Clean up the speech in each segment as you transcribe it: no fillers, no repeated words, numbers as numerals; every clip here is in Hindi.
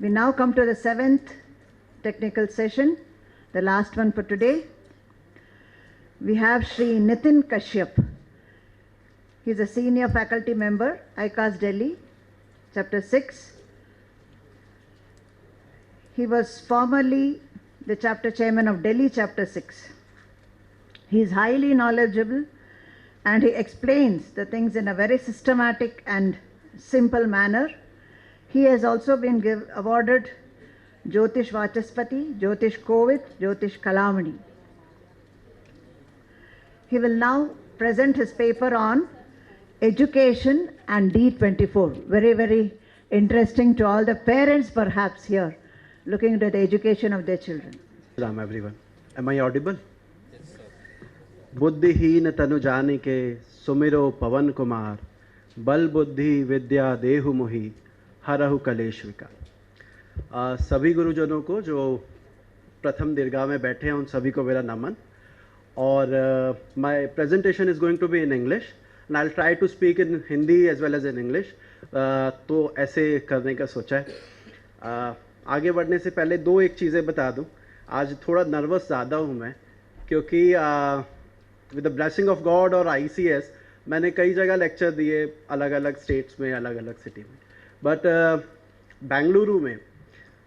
We now come to the 7th technical session, the last one for today. We have Shri Nitin Kashyap. He is a senior faculty member, ICAS Delhi, Chapter 6. He was formerly the chapter chairman of Delhi Chapter 6. He is highly knowledgeable and he explains the things in a very systematic and simple manner. He has also been awarded Jyotish Vachaspati, Jyotish Kovit, Jyotish Kalamani. He will now present his paper on Education and D24. Very, very interesting to all the parents perhaps here, looking into the education of their children. Salam everyone. Am I audible? Yes, sir. Buddhihin tanu janike sumiro pavan kumar bal buddhi vidya dehu muhi हरहु कलेश विकार। सभी गुरुजनों को जो प्रथम दीर्घा में बैठे हैं उन सभी को मेरा नमन। और my presentation is going to be in English and I will try to speak in Hindi as well as in English. तो ऐसे करने का सोचा है। आगे बढ़ने से पहले एक चीज़ें बता दूं। आज थोड़ा नर्वस ज़्यादा हूं मैं, क्योंकि with the blessing of God और ICS मैंने कई जगह लेक्चर दिए, अलग अलग स्टेट्स में, अलग अलग सिटी में। बट बेंगलुरु में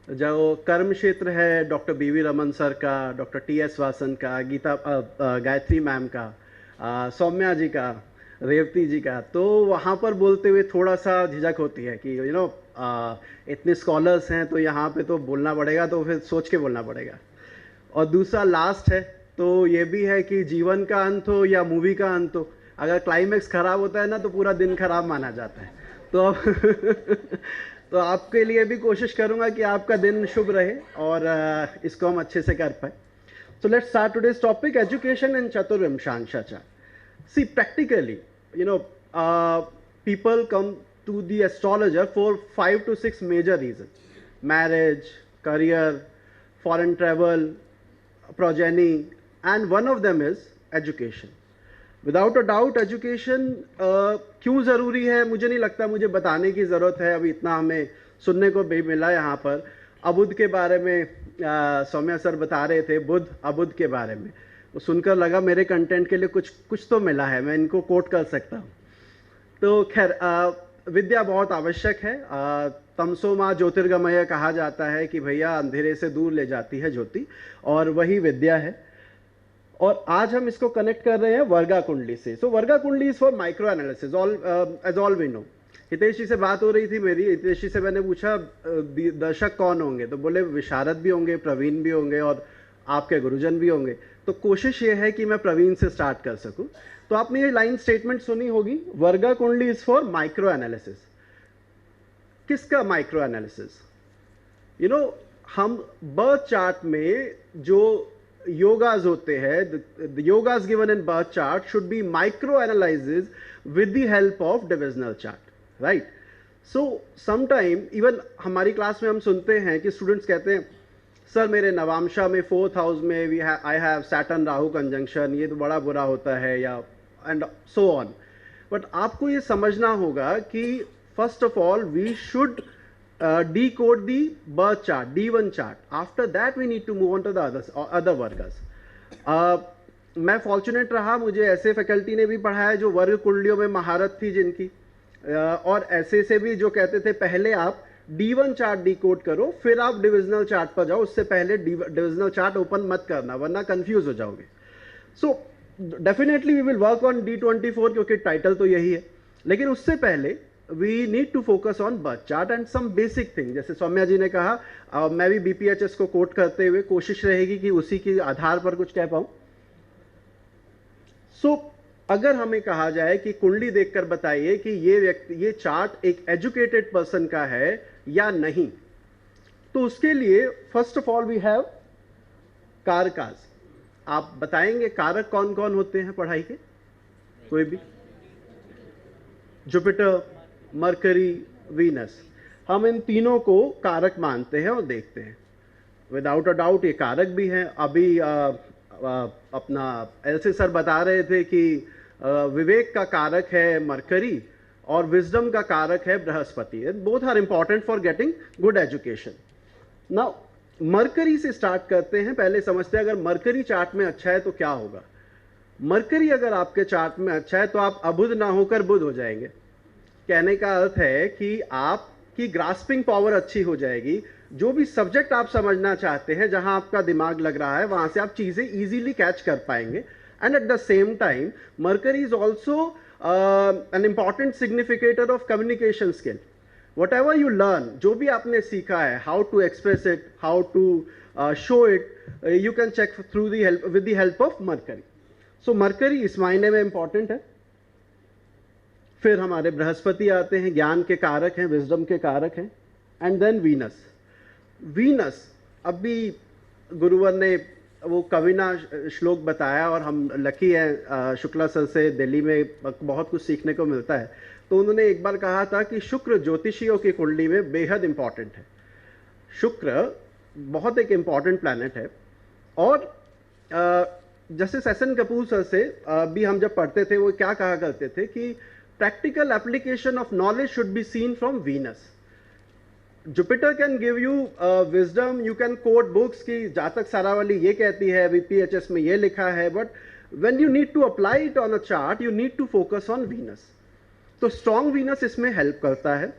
जो कर्म क्षेत्र है डॉक्टर BV रमन सर का, डॉक्टर TS वासन का, गायत्री मैम का, सौम्या जी का, रेवती जी का, तो वहाँ पर बोलते हुए थोड़ा सा झिझक होती है कि इतने स्कॉलर्स हैं तो यहाँ पे तो बोलना पड़ेगा, तो फिर सोच के बोलना पड़ेगा। और दूसरा लास्ट है तो ये भी है कि जीवन का अंत हो या मूवी का अंत हो, अगर क्लाइमेक्स खराब होता है ना तो पूरा दिन खराब माना जाता है। तो आपके लिए भी कोशिश करूंगा कि आपका दिन शुभ रहे और इसको हम अच्छे से कर पाए। So let's start today's topic, education in Chaturvimshanshacha. See, practically, people come to the astrologer for 5 to 6 major reasons: marriage, career, foreign travel, progeny, and one of them is education. Without a doubt education क्यों ज़रूरी है मुझे नहीं लगता मुझे बताने की ज़रूरत है। अभी इतना हमें सुनने को भी मिला यहाँ पर। अबुद्ध के बारे में सौम्या सर बता रहे थे, बुद्ध अबुद्ध के बारे में, वो सुनकर लगा मेरे कंटेंट के लिए कुछ तो मिला है, मैं इनको कोट कर सकता हूँ। तो खैर विद्या बहुत आवश्यक है। तमसो माँ ज्योतिर्गमय कहा जाता है कि भैया अंधेरे से दूर ले जाती है ज्योति, और वही विद्या है। और आज हम इसको कनेक्ट कर रहे हैं वर्गा कुंडली से। So varga kundali is for micro analysis, as all we know. Hitesh ji से बात हो रही थी मेरी, हितेश जी से मैंने पूछा दर्शक कौन होंगे, तो बोले विशारद भी होंगे, प्रवीण भी होंगे और आपके गुरुजन भी होंगे। तो कोशिश ये है कि मैं प्रवीण से स्टार्ट कर सकूं। तो आपने ये लाइन स्टेटमेंट सुनी होगी, वर्गा kundali is for micro analysis. किसका माइक्रो एनालिसिस? हम बर्थ चार्ट में जो yogas होते हैं, the yogas given in birth chart should be micro analysis with the help of divisional chart, right? So sometime even हमारी क्लास में हम सुनते हैं कि स्टूडेंट्स कहते हैं सर मेरे नवांशा में 4th हाउस में I have Saturn Rahu conjunction, ये तो बड़ा बुरा होता है, या एंड सो ऑन। बट आपको ये समझना होगा कि first of all we should decode the birth chart, D1 chart. After that we need to move on to the other vargas. मैं फॉर्चुनेट रहा, मुझे ऐसे फैकल्टी ने भी पढ़ाया जो वर्ग कुंडलियों में महारत थी जिनकी, और ऐसे से भी जो कहते थे पहले आप D1 चार्ट डिकोड करो फिर आप डिविजनल चार्ट पर जाओ, उससे पहले डिविजनल चार्ट ओपन मत करना वरना कंफ्यूज हो जाओगे। So definitely we will work on D24 क्योंकि टाइटल तो यही है, लेकिन उससे पहले we need to focus on birth chart and some basic thing। जैसे सौम्या जी ने कहा, मैं भी BPHS को कोट करते हुए कोशिश रहेगी कि उसी के आधार पर कुछ कह पाऊं। सो अगर हमें कहा जाए कि कुंडली देखकर बताइए कि ये चार्ट एक एजुकेटेड पर्सन का है या नहीं, तो उसके लिए first of all we have कारकास। आप बताएंगे कारक कौन कौन होते हैं पढ़ाई के? कोई भी? जुपिटर, मरकरी, वीनस, हम इन तीनों को कारक मानते हैं और देखते हैं। विदाउट अ डाउट ये कारक भी हैं। अभी अपना एलसी सर बता रहे थे कि विवेक का कारक है मरकरी और विजडम का कारक है Brihaspati. Both are important for getting good education. Now Mercury से स्टार्ट करते हैं। पहले समझते हैं अगर मरकरी चार्ट में अच्छा है तो क्या होगा। मरकरी अगर आपके चार्ट में अच्छा है तो आप अबुध ना होकर बुध हो जाएंगे। कहने का अर्थ है कि आपकी ग्रास्पिंग पावर अच्छी हो जाएगी। जो भी सब्जेक्ट आप समझना चाहते हैं, जहां आपका दिमाग लग रहा है, वहां से आप चीजें इजीली कैच कर पाएंगे। And at the same time Mercury is also an important significator of communication skill. Whatever you learn, जो भी आपने सीखा है, how to express it, how to show it, you can check through the help with the help of Mercury. So Mercury इस मायने में इंपॉर्टेंट है। फिर हमारे बृहस्पति आते हैं, ज्ञान के कारक हैं, विजडम के कारक हैं। And then Venus. वीनस, अभी गुरुवर ने वो कविना श्लोक बताया और हम लकी हैं, शुक्ला सर से दिल्ली में बहुत कुछ सीखने को मिलता है। तो उन्होंने एक बार कहा था कि शुक्र ज्योतिषियों की कुंडली में बेहद इंपॉर्टेंट है। शुक्र बहुत एक इंपॉर्टेंट प्लैनेट है। और जैसे सेशन कपूर सर से भी हम जब पढ़ते थे, वो क्या कहा करते थे कि practical application of knowledge should be seen from Venus. Jupiter can give you wisdom, you can coat books की जातक सारावली ये कहती है, बीपीएचएस में ये लिखा है, but when you need to apply it on a chart, you need to focus on Venus. तो स्ट्रॉन्ग वीनस इसमें हेल्प करता है।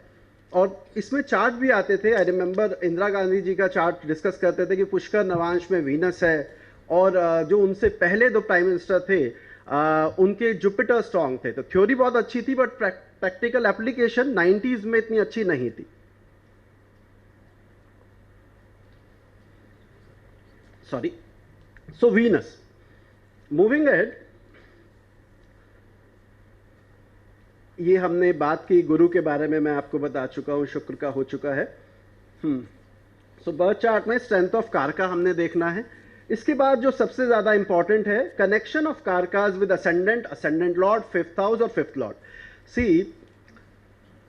और इसमें चार्ट भी आते थे। आई रिमेंबर इंदिरा गांधी जी का चार्ट डिस्कस करते थे कि पुष्कर नवांश में वीनस है, और जो उनसे पहले दो प्राइम मिनिस्टर थे उनके जुपिटर स्ट्रॉन्ग थे। तो थ्योरी बहुत अच्छी थी, बट प्रैक्टिकल एप्लीकेशन 90s में इतनी अच्छी नहीं थी। सॉरी। सो वीनस, मूविंग अहेड, ये हमने बात की गुरु के बारे में, मैं आपको बता चुका हूं, शुक्र का हो चुका है। सो बर्थ चार्ट में स्ट्रेंथ ऑफ कारका हमने देखना है। इसके बाद जो सबसे ज्यादा इंपॉर्टेंट है, connection of karakas with ascendant, ascendant lord, fifth house और fifth lord. See,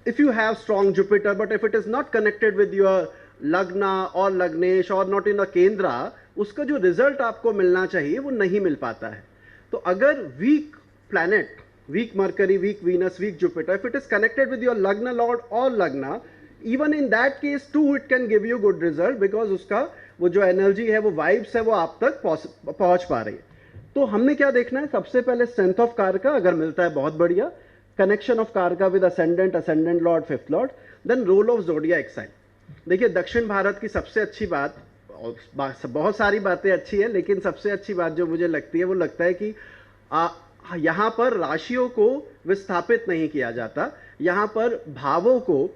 if you have strong Jupiter but if it is not connected with your lagna और लग्नेश और नॉट इन अ केंद्रा, उसका जो रिजल्ट आपको मिलना चाहिए वो नहीं मिल पाता है। तो अगर weak planet, weak Mercury, weak Venus, weak Jupiter, if it is connected with your lagna lord or lagna, even in that case too it can give you good result, because उसका वो जो एनर्जी है, वो वाइब्स है, वो आप तक पहुंच पा रही है। तो हमने क्या देखना है, सबसे पहले स्ट्रेंथ ऑफ कारका अगर मिलता है बहुत बढ़िया, कनेक्शन ऑफ कारका with ascendant, ascendant lord, fifth lord, then role of zodiac sign. देखिए दक्षिण भारत की सबसे अच्छी बात, बहुत सारी बातें अच्छी है, लेकिन सबसे अच्छी बात जो मुझे लगती है वो लगता है कि यहाँ पर राशियों को विस्थापित नहीं किया जाता, यहाँ पर भावों को,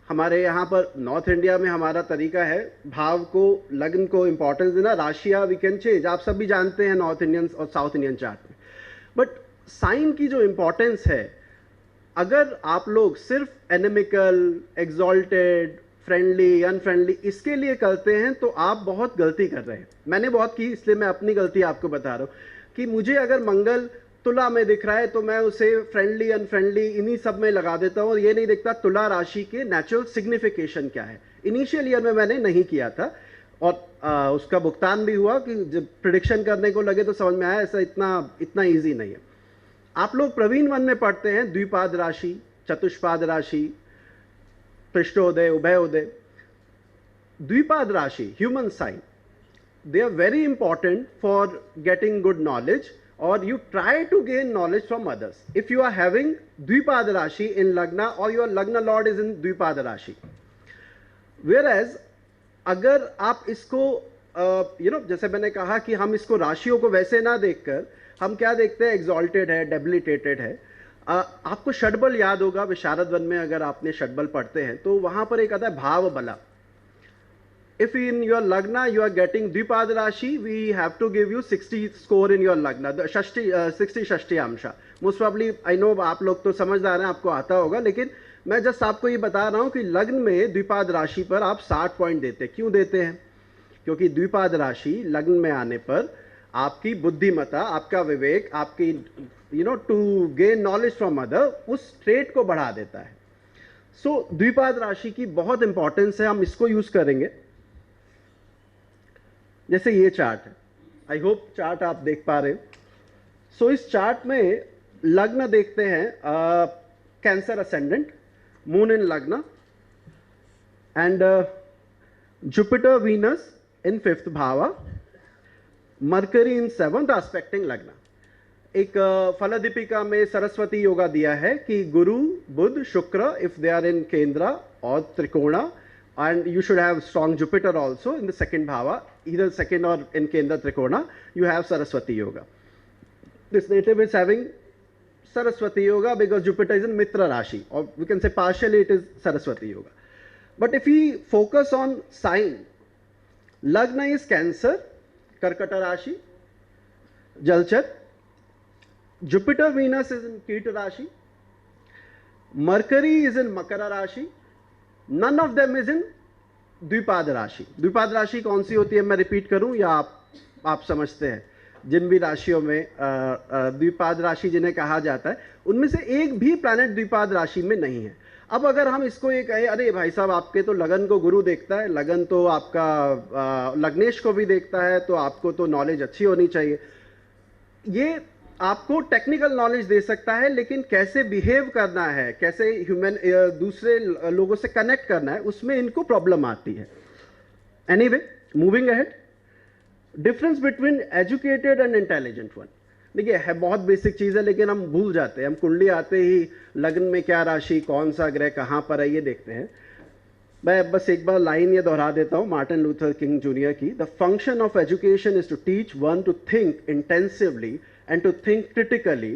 हमारे यहाँ पर नॉर्थ इंडिया में हमारा तरीका है भाव को, लग्न को इंपॉर्टेंस देना, राशियाँ वी कैन चेंज, आप सब भी जानते हैं नॉर्थ इंडियन और साउथ इंडियन चार्ट में। बट साइन की जो इंपॉर्टेंस है, अगर आप लोग सिर्फ एनिमिकल, एग्जॉल्टेड, फ्रेंडली, अनफ्रेंडली इसके लिए करते हैं तो आप बहुत गलती कर रहे हैं। मैंने बहुत की, इसलिए मैं अपनी गलती आपको बता रहा हूं कि मुझे अगर मंगल तुला में दिख रहा है तो मैं उसे फ्रेंडली, अनफ्रेंडली इन्हीं सब में लगा देता हूं, और ये नहीं देखता तुला राशि के नेचुरल सिग्निफिकेशन क्या है। इनिशियल ईयर में मैंने नहीं किया था, और उसका भुगतान भी हुआ कि जब प्रिडिक्शन करने को लगे तो समझ में आया ऐसा इतना ईजी नहीं है। आप लोग प्रवीण वन में पढ़ते हैं द्विपाद राशि, चतुष्पाद राशि, पृष्ठोदय, उभयोदय। द्विपाद राशि, human sign, they are very important for getting good knowledge, or you try to gain knowledge from others. If you are having Dvipad Rashi in Lagna, or your Lagna Lord is in Dvipad Rashi, whereas अगर आप इसको जैसे मैंने कहा कि हम इसको राशियों को वैसे ना देखकर हम क्या देखते हैं, एग्जॉल्टेड है, डेबिलिटेटेड है। आपको षडबल याद होगा, विशारद वन में अगर आपने षडबल पढ़ते हैं तो वहां पर एक आता है भाव बला। If in your lagna you are getting Dvipad Rashi, we have to give you 60 score in your lagna, 60 Shashthi Ansha. Most probably I know आप लोग तो समझदार हैं, आपको आता होगा, लेकिन मैं जस्ट आपको ये बता रहा हूँ कि लग्न में द्विपाद राशि पर आप 60 पॉइंट देते हैं। क्यों देते हैं? क्योंकि द्विपाद राशि लग्न में आने पर आपकी बुद्धिमत्ता, आपका विवेक, आपकी to gain knowledge from other, उस ट्रेट को बढ़ा देता है। सो द्विपाद राशि की बहुत इंपॉर्टेंस है, हम इसको यूज करेंगे। जैसे ये चार्ट है, आई होप चार्ट आप देख पा रहे हो। सो इस चार्ट में लग्न देखते हैं, Cancer ascendant, Moon in Lagna, and Jupiter, Venus in 5th bhava, Mercury in 7th aspecting Lagna. एक फलदीपिका में सरस्वती योगा दिया है कि गुरु Budh Shukra if they are in केंद्र और त्रिकोणा, and you should have strong Jupiter also in the 2nd bhava, either 2nd or in Kendra Trikona, you have Saraswati Yoga. This native is having Saraswati Yoga because Jupiter is in Mitra Rashi, or we can say partially it is Saraswati Yoga. But if we focus on sign, Lagna is Cancer, Karkata Rashi, Jalchar, Jupiter Venus is in Ketu Rashi, Mercury is in Makara Rashi, none of them is in द्विपाद राशि. द्विपाद राशि कौन सी होती है, मैं रिपीट करूं या आप समझते हैं? जिन भी राशियों में द्विपाद राशि जिन्हें कहा जाता है, उनमें से एक भी प्लैनेट द्विपाद राशि में नहीं है. अब अगर हम इसको ये कहें, अरे भाई साहब आपके तो लगन को गुरु देखता है, लगन तो आपका लग्नेश को भी देखता है, तो आपको तो नॉलेज अच्छी होनी चाहिए. ये आपको टेक्निकल नॉलेज दे सकता है, लेकिन कैसे बिहेव करना है, कैसे ह्यूमन दूसरे लोगों से कनेक्ट करना है, उसमें इनको प्रॉब्लम आती है. Anyway, moving ahead, difference between educated and intelligent one. देखिए है बहुत बेसिक चीज़ है, लेकिन हम भूल जाते हैं. हम कुंडली आते ही लग्न में क्या राशि, कौन सा ग्रह कहाँ पर है, ये देखते हैं. मैं बस एक बार लाइन ये दोहरा देता हूँ मार्टिन लूथर किंग जूनियर की. The function of education is to teach one to think intensively and to think critically.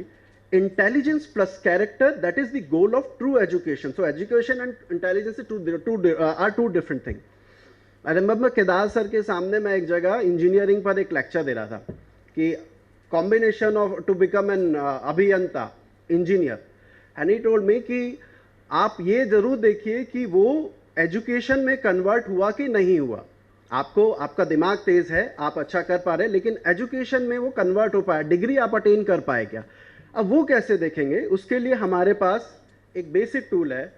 Intelligence plus character, that is the goal of true education. So education and intelligence are two different things. I remember Kedar sir के सामने मैं एक जगह इंजीनियरिंग पर एक लेक्चर दे रहा था कि combination of to become an abhiyanta engineer, and he told me कि आप ये जरूर देखिए कि वो एजुकेशन में कन्वर्ट हुआ कि नहीं हुआ. आपको आपका दिमाग तेज है, आप अच्छा कर पा रहे, लेकिन एजुकेशन में वो कन्वर्ट हो पाया, डिग्री आप अटेन कर पाए क्या? अब वो कैसे देखेंगे? उसके लिए हमारे पास एक बेसिक टूल है,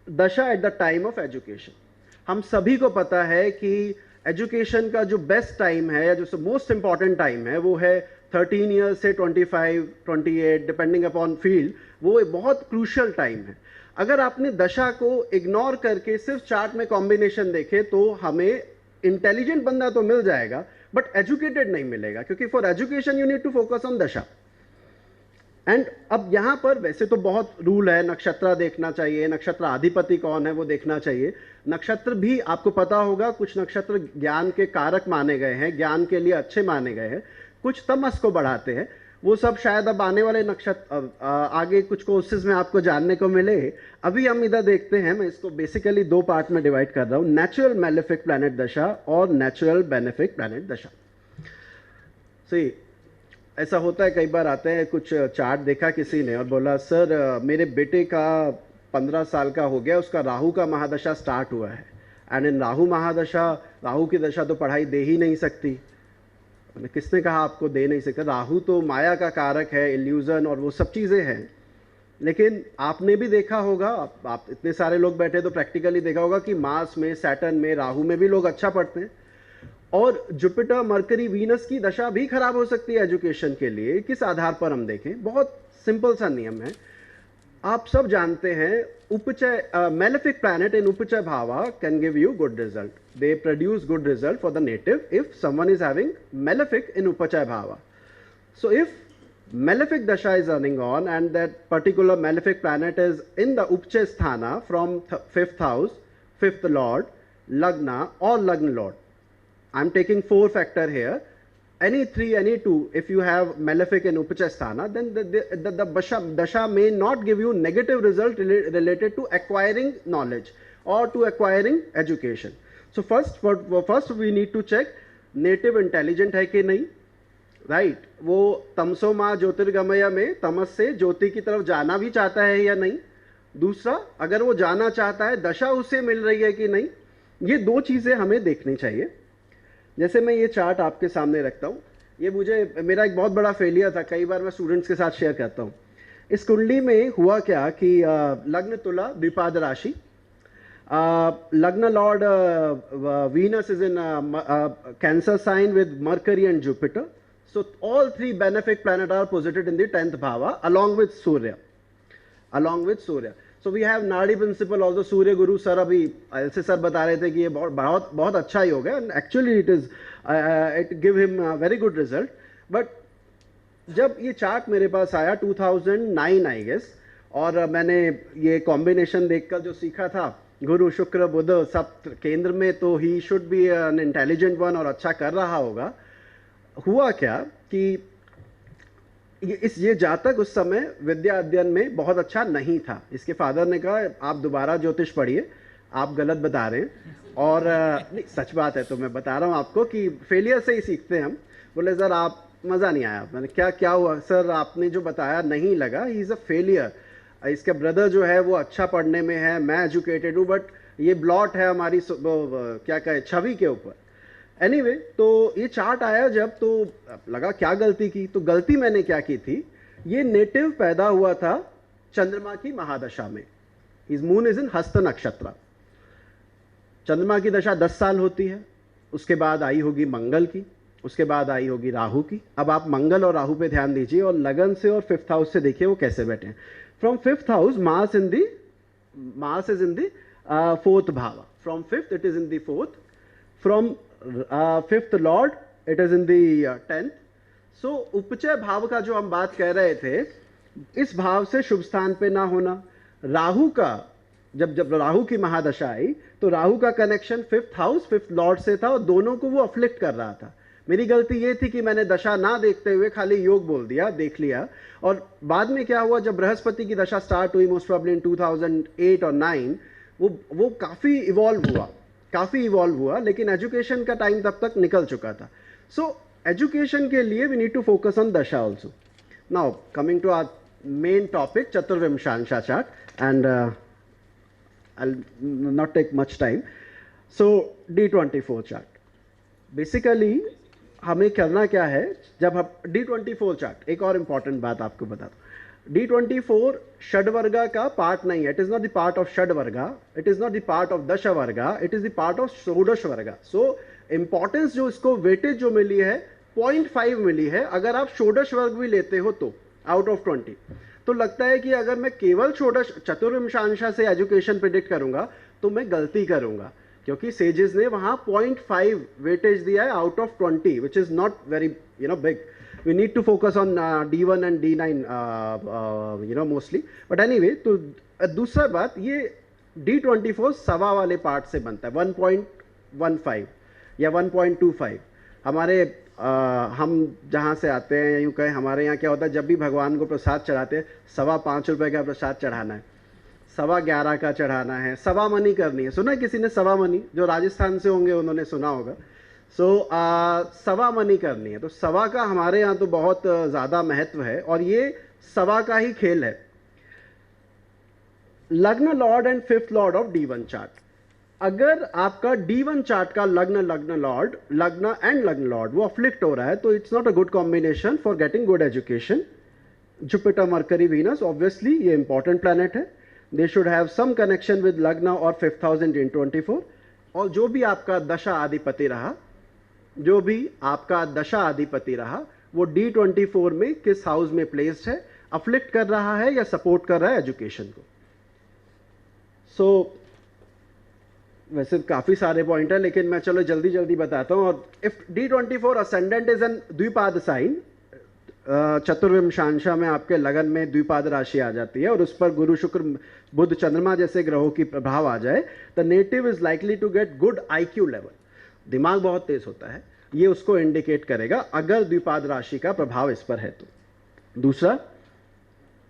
दशा at the time of education. हम सभी को पता है कि एजुकेशन का जो बेस्ट टाइम है या जो मोस्ट इंपॉर्टेंट टाइम है वो है 13 ईयर्स से 25, 28 डिपेंडिंग अपॉन फील्ड. वो एक बहुत क्रूशियल टाइम है. अगर आपने दशा को इग्नोर करके सिर्फ चार्ट में कॉम्बिनेशन देखे तो हमें इंटेलिजेंट बंदा तो मिल जाएगा, बट एजुकेटेड नहीं मिलेगा, क्योंकि for education you need to focus on दशा. एंड अब यहां पर वैसे तो बहुत रूल है, नक्षत्र देखना चाहिए, नक्षत्र अधिपति कौन है वो देखना चाहिए. नक्षत्र भी आपको पता होगा, कुछ नक्षत्र ज्ञान के कारक माने गए हैं, ज्ञान के लिए अच्छे माने गए हैं, कुछ तमस को बढ़ाते हैं. वो सब शायद अब आने वाले नक्षत्र आगे कुछ कोर्सेज में आपको जानने को मिले. अभी हम इधर देखते हैं, मैं इसको बेसिकली दो पार्ट में डिवाइड कर रहा हूं, नेचुरल मैलेफिक प्लैनेट दशा और नेचुरल बेनिफिक प्लैनेट दशा. सी ऐसा होता है, कई बार आते हैं, कुछ चार्ट देखा किसी ने और बोला सर मेरे बेटे का 15 साल का हो गया, उसका राहु का महादशा स्टार्ट हुआ है, एंड इन राहु महादशा, राहु की दशा तो पढ़ाई दे ही नहीं सकती. किसने कहा आपको दे नहीं सकता? राहु तो माया का कारक है, इल्यूजन और वो सब चीज़ें हैं. लेकिन आपने भी देखा होगा, आप इतने सारे लोग बैठे तो प्रैक्टिकली देखा होगा कि मार्स में, सैटर्न में, राहु में भी लोग अच्छा पढ़ते हैं. और जुपिटर, मरकरी, वीनस की दशा भी खराब हो सकती है एजुकेशन के लिए. किस आधार पर हम देखें? बहुत सिंपल सा नियम है, आप सब जानते हैं. उपचय malefic planet in upachaya bhava can give you good result. They produce good result for the native if someone is having malefic in upachaya bhava. So if malefic dasha is running on and that particular malefic planet is in the upachaya sthana from 5th house, 5th lord, lagna or lagna lord, I'm taking 4 factor here. Any 3, any 2, if you have malefic in upachaya sthana, then the dasha may not give you negative result related to acquiring knowledge or to acquiring education. So first we need to check native intelligent है कि नहीं, right? वो तमसो माँ ज्योतिर्गमय में तमस से ज्योति की तरफ जाना भी चाहता है या नहीं. दूसरा, अगर वो जाना चाहता है, दशा उसे मिल रही है कि नहीं. ये 2 चीज़ें हमें देखनी चाहिए. जैसे मैं ये चार्ट आपके सामने रखता हूँ, ये मेरा एक बहुत बड़ा फेलियर था, कई बार मैं स्टूडेंट्स के साथ शेयर करता हूँ. इस कुंडली में हुआ क्या कि लग्न तुला द्विपाद राशि, लग्न lord Venus is in Cancer sign with Mercury and Jupiter. So all 3 benefic planet are posited in the 10th भावा along with Surya. along with Surya. So we have Nadi principle, also Surya Guru sir अभी ऐसे सर बता रहे थे कि ये बहुत बहुत अच्छा योग है, and actually it give him a very good result. But जब ये चार्ट मेरे पास आया 2009 आई गेस, और मैंने ये कॉम्बिनेशन देखकर जो सीखा था, गुरु शुक्र बुध सब केंद्र में, तो he should be an intelligent one और अच्छा कर रहा होगा. हुआ क्या कि ये जातक उस समय विद्या अध्ययन में बहुत अच्छा नहीं था. इसके फादर ने कहा आप दोबारा ज्योतिष पढ़िए, आप गलत बता रहे हैं. और नहीं, सच बात है, तो मैं बता रहा हूँ आपको कि फेलियर से ही सीखते हैं हम. बोले सर आप, मज़ा नहीं आया. मैंने क्या हुआ सर, आपने जो बताया नहीं लगा, ही इज़ अ फेलियर. इसके ब्रदर जो है वो अच्छा पढ़ने में है, मैं एजुकेटेड हूँ, बट ये ब्लॉट है हमारी क्या कहे छवि के ऊपर. एनीवे, तो ये चार्ट आया जब, तो लगा क्या गलती की. तो गलती मैंने क्या की थी, ये नेटिव पैदा हुआ था चंद्रमा की महादशा में. इस मून इज इन हस्त नक्षत्र. चंद्रमा की दशा 10 साल होती है, उसके बाद आई होगी मंगल की, उसके बाद आई होगी राहु की. अब आप मंगल और राहु पे ध्यान दीजिए और लगन से और 5th हाउस से देखिए वो कैसे बैठे हैं. From 5th house mass is in the 4th भाव. From 5th it is in the 4th. From 5th Lord it is in the 10th. सो उपचय भाव का जो हम बात कर रहे थे, इस भाव से शुभ स्थान पे ना होना. राहु का जब राहु की महादशा आई तो राहु का connection 5th house 5th Lord से था और दोनों को वो अफ्लिक्ट कर रहा था. मेरी गलती ये थी कि मैंने दशा ना देखते हुए खाली योग बोल दिया, देख लिया. और बाद में क्या हुआ, जब बृहस्पति की दशा स्टार्ट हुई मोस्ट प्रॉब्ली इन 2008 और 9, वो काफ़ी इवॉल्व हुआ, लेकिन एजुकेशन का टाइम तब तक निकल चुका था. सो एजुकेशन के लिए we need to focus on dasha also. Now coming to our main topic, chaturvimshamsha chart, and I'll not take much time. So D24 chart, basically हमें करना क्या है, जब हम D24 चार्ट, एक और इंपॉर्टेंट बात आपको बता दूं, D24 षडवर्गा का पार्ट नहीं है. It is not the part of shadvarga, it is not the part of dashvarga, it is the part of shodash varga. So importance जो इसको वेटेज जो मिली है 0.5 मिली है. अगर आप षोडश वर्ग भी लेते हो तो आउट ऑफ 20, तो लगता है कि अगर मैं केवल षोडश चतुर्विंशांशा से एजुकेशन प्रिडिक्ट करूंगा तो मैं गलती करूंगा, क्योंकि सेजेस ने वहां 0.5 वेटेज दिया है out of 20, which is not very big. We need to focus on D1 and D9 mostly. But anyway, तो दूसरा बात, ये D24 सवा वाले पार्ट से बनता है, 1.15 या 1.25. हमारे हम जहाँ से आते हैं, यूँ कहें हमारे यहाँ क्या होता है, जब भी भगवान को प्रसाद चढ़ाते हैं, 5.25 रुपये का प्रसाद चढ़ाना है, 11.25 का चढ़ाना है, सवा मनी करनी है. सुना है किसी ने सवा मनी? जो राजस्थान से होंगे उन्होंने सुना होगा. सो सवा मनी करनी है. तो सवा का हमारे यहाँ तो बहुत ज़्यादा महत्व है, और ये सवा का ही खेल है. लग्न Lord and 5th Lord of D1 chart. अगर आपका D1 चार्ट का लग्न एंड लग्न लॉर्ड वो अफ्लिक्ट हो रहा है, तो it's not a good combination for getting good education. Jupiter, Mercury, Venus, obviously ये इंपॉर्टेंट प्लैनेट है. They should have some connection with लग्न और 5th हाउस इन D24. और जो भी आपका दशा आधिपति रहा, वो D24 में किस हाउस में प्लेस्ड है, अफ्लिक्ट कर रहा है या सपोर्ट कर रहा है एजुकेशन को. सो वैसे काफ़ी सारे पॉइंट है, लेकिन मैं चलो जल्दी बताता हूँ. और if D24 ascendant is an dwipad sign, chaturvimshamsha में आपके लगन में द्विपाद राशि आ जाती है और उस पर गुरु शुक्र बुध चंद्रमा जैसे ग्रहों की प्रभाव आ जाए, the native is likely to get good IQ level. दिमाग बहुत तेज होता है, ये उसको इंडिकेट करेगा अगर द्विपाद राशि का प्रभाव इस पर है तो. दूसरा,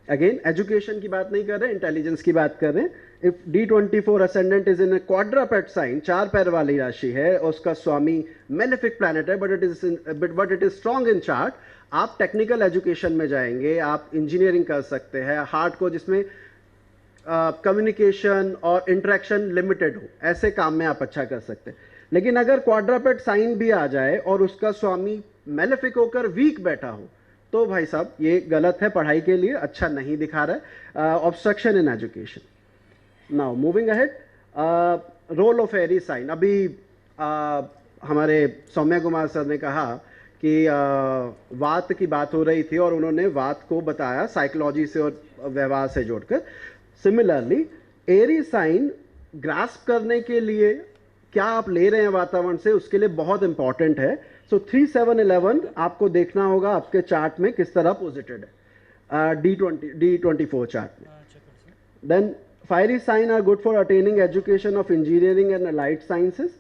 अगेन एजुकेशन की बात नहीं कर रहे, इंटेलिजेंस की बात कर रहे हैं. If D24 ascendant is in a quadruped sign, 4 पैर वाली राशि है, और उसका स्वामी मेलेफिक प्लैनेट है, but it is strong in chart. आप टेक्निकल एजुकेशन में जाएंगे, आप इंजीनियरिंग कर सकते हैं, हार्ट को जिसमें कम्युनिकेशन और इंटरेक्शन लिमिटेड हो, ऐसे काम में आप अच्छा कर सकते हैं. लेकिन अगर क्वाड्रापेट साइन भी आ जाए और उसका स्वामी मेलेफिक होकर वीक बैठा हो, तो भाई साहब ये गलत है, पढ़ाई के लिए अच्छा नहीं दिखा रहा है. Obstruction in education. Now moving ahead, role of airy sign. अभी हमारे सौम्या कुमार सर ने कहा कि वात की बात हो रही थी और उन्होंने वात को बताया साइकोलॉजी से और व्यवहार से जोड़कर। सिमिलरली एरी साइन ग्रास्प करने के लिए क्या आप ले रहे हैं वातावरण से, उसके लिए बहुत इंपॉर्टेंट है। सो 3, 7, 11 आपको देखना होगा आपके चार्ट में किस तरह पोजिटेड है D24 चार्ट में। Then fiery sign are good for attaining education of engineering and allied sciences.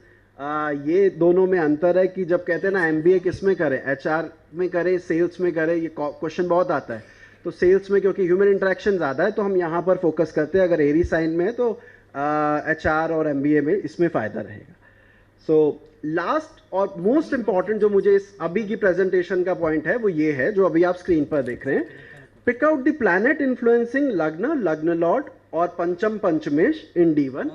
ये दोनों में अंतर है कि जब कहते हैं ना MBA किस में करें, HR में करें, सेल्स में करें, ये क्वेश्चन बहुत आता है। तो सेल्स में क्योंकि ह्यूमन इंटरेक्शन ज़्यादा है तो हम यहाँ पर फोकस करते हैं। अगर एरी साइन में है तो HR और MBA में इसमें फ़ायदा रहेगा। सो लास्ट और मोस्ट इंपॉर्टेंट जो मुझे इस अभी की प्रेजेंटेशन का पॉइंट है वो ये है जो अभी आप स्क्रीन पर देख रहे हैं। Pick out the planet influencing लग्न, लग्न लॉर्ड और पंचम पंचमेश in D1.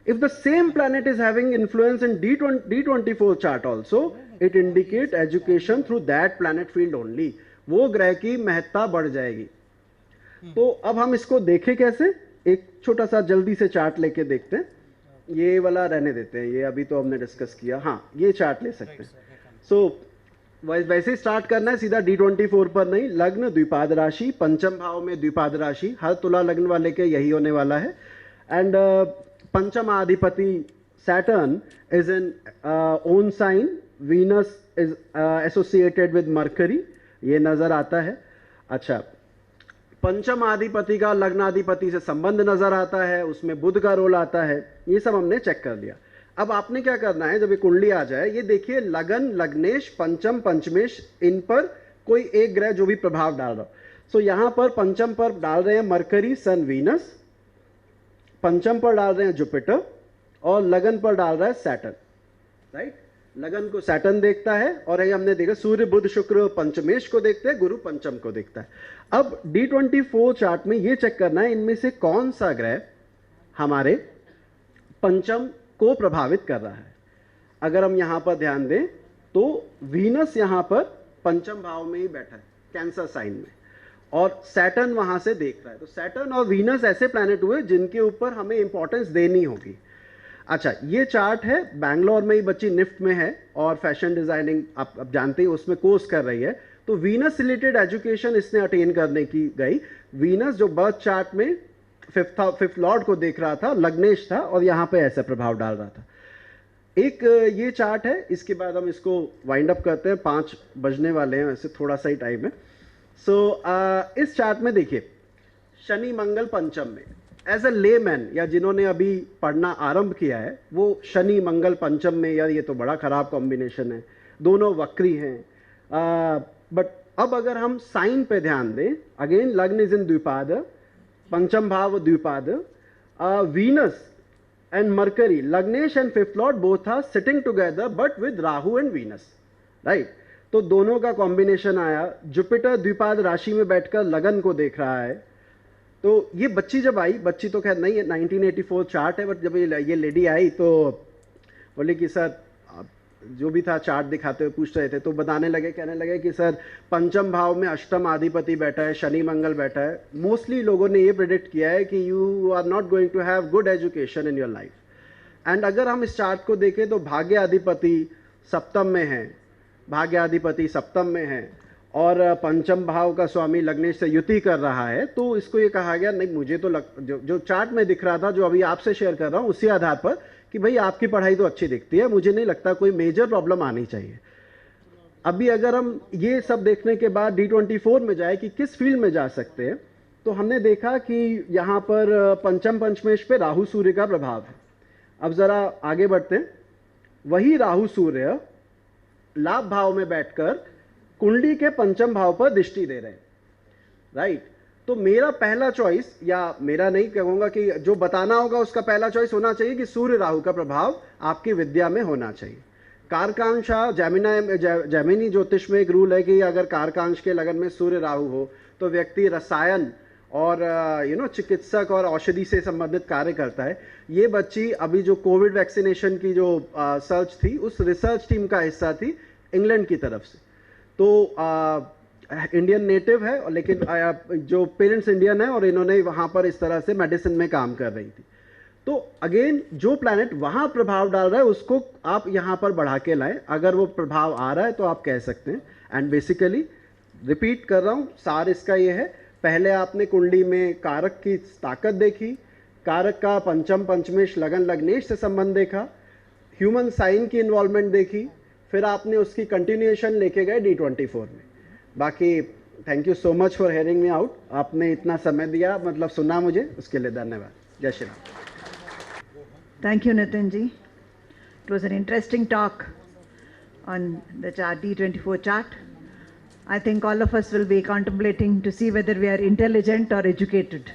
If the same planet is having influence in D24 chart also, it indicate education through that planet field only. वो ग्रह की महत्ता बढ़ जाएगी। तो अब हम इसको देखें कैसे, एक छोटा सा जल्दी से चार्ट लेके देखते हैं। ये वाला रहने देते हैं, ये अभी तो हमने डिस्कस किया। हाँ, ये चार्ट ले सकते हैं। सो वैसे ही स्टार्ट करना है सीधा D24 पर नहीं, लग्न द्विपाद राशि, पंचम भाव में द्विपाद राशि, हर तुला लग्न वाले के यही होने वाला है। एंड पंचम अधिपति Saturn is in own sign, Venus is associated with Mercury, ये नजर आता है। अच्छा, पंचम अधिपति का लग्नाधिपति से संबंध नजर आता है, उसमें बुध का रोल आता है, ये सब हमने चेक कर लिया। अब आपने क्या करना है, जब ये कुंडली आ जाए, ये देखिए लगन, लग्नेश, पंचम, पंचमेश, इन पर कोई एक ग्रह जो भी प्रभाव डाल रहा हो। सो यहां पर पंचम पर डाल रहे हैं मरकरी, सन, वीनस, पंचम पर डाल रहे हैं जुपिटर और लगन पर डाल रहा है सैटर्न। राइट, लगन को सैटर्न देखता है और ये हमने देखा सूर्य, बुध, शुक्र पंचमेश को देखते हैं, गुरु पंचम को देखता है। अब D24 चार्ट में ये चेक करना है इनमें से कौन सा ग्रह हमारे पंचम को प्रभावित कर रहा है। अगर हम यहां पर ध्यान दें तो वीनस यहां पर पंचम भाव में ही बैठा है, कैंसर साइन में, और सैटर्न वहां से देख रहा है। तो सैटर्न और वीनस ऐसे प्लैनेट हुए जिनके ऊपर हमें इंपॉर्टेंस देनी होगी। अच्छा, ये चार्ट है, बैंगलोर में ही बच्ची निफ्ट में है और फैशन डिजाइनिंग आप जानते हैं उसमें कोर्स कर रही है। तो वीनस रिलेटेड एजुकेशन इसने अटेन करने की गई। वीनस जो बर्थ चार्ट में फिफ्थ लॉर्ड को देख रहा था, लग्नेश था, और यहां पे ऐसा प्रभाव डाल रहा था। एक ये चार्ट है, इसके बाद हम इसको वाइंड अप करते हैं, 5 बजने वाले हैं, वैसे थोड़ा सा ही टाइम है। सो इस चार्ट में देखिए शनि मंगल पंचम में, एज अ लेमैन या जिन्होंने अभी पढ़ना आरंभ किया है, वो शनि मंगल पंचम में, यार ये तो बड़ा खराब कॉम्बिनेशन है, दोनों वक्री हैं। बट अब अगर हम साइन पे ध्यान दें, अगेन लग्न इज इन द्विपाद, पंचम भाव द्विपाद, वीनस एंड मरकरी, लग्नेश and fifth lord both are sitting together but with Rahu and Venus. Right, तो दोनों का कॉम्बिनेशन आया। जुपिटर द्विपाद राशि में बैठकर लगन को देख रहा है। तो ये बच्ची जब आई, बच्ची तो खैर नहीं है, 1984 चार्ट है, बट जब ये लेडी आई तो बोले कि सर, जो भी था चार्ट दिखाते हुए पूछ रहे थे, तो बताने लगे, कहने लगे कि सर पंचम भाव में अष्टम अधिपति बैठा है, शनि मंगल बैठा है। मोस्टली लोगों ने ये प्रेडिक्ट किया है कि you are not going to have good education in your life. And अगर हम इस चार्ट को देखें तो भाग्य अधिपति सप्तम में है, भाग्य अधिपति सप्तम में है और पंचम भाव का स्वामी लग्नेश से युति कर रहा है। तो इसको ये कहा गया, नहीं मुझे तो जो चार्ट में दिख रहा था, जो अभी आपसे शेयर कर रहा हूँ, उसी आधार पर कि भाई आपकी पढ़ाई तो अच्छी दिखती है, मुझे नहीं लगता कोई मेजर प्रॉब्लम आनी चाहिए। अभी अगर हम ये सब देखने के बाद D24 में जाए कि किस फील्ड में जा सकते हैं, तो हमने देखा कि यहाँ पर पंचम पंचमेश पे राहु सूर्य का प्रभाव है। अब जरा आगे बढ़ते हैं। वही राहु सूर्य लाभ भाव में बैठकर कुंडली के पंचम भाव पर दृष्टि दे रहे हैं। राइट, तो मेरा पहला चॉइस, या मेरा नहीं कहूंगा कि जो बताना होगा उसका पहला चॉइस होना चाहिए कि सूर्य राहु का प्रभाव आपकी विद्या में होना चाहिए। कारकांक्षा, जैमिनी ज्योतिष में एक रूल है कि अगर कारकांश के लगन में सूर्य राहु हो तो व्यक्ति रसायन और चिकित्सक और औषधि से संबंधित कार्य करता है। ये बच्ची अभी जो कोविड वैक्सीनेशन की जो सर्च थी, उस रिसर्च टीम का हिस्सा थी इंग्लैंड की तरफ से। तो इंडियन नेटिव है, लेकिन जो पेरेंट्स इंडियन है और इन्होंने वहाँ पर इस तरह से मेडिसिन में काम कर रही थी। तो अगेन जो प्लैनेट वहाँ प्रभाव डाल रहा है उसको आप यहाँ पर बढ़ा के लाएं. अगर वो प्रभाव आ रहा है तो आप कह सकते हैं. एंड बेसिकली रिपीट कर रहा हूँ, सार इसका ये है, पहले आपने कुंडली में कारक की ताकत देखी, कारक का पंचम पंचमेश लगन लग्नेश से संबंध देखा, ह्यूमन साइन की इन्वॉल्वमेंट देखी, फिर आपने उसकी कंटिन्यूएशन लेके गए D24 में. बाकी thank you so much for hearing me out. आपने इतना समय दिया, मतलब सुना मुझे, उसके लिए धन्यवाद. जय Shri Ram. Thank you, Nitin ji. It was an interesting talk on the chart, D24 chart. I think all of us will be contemplating to see whether we are intelligent or educated.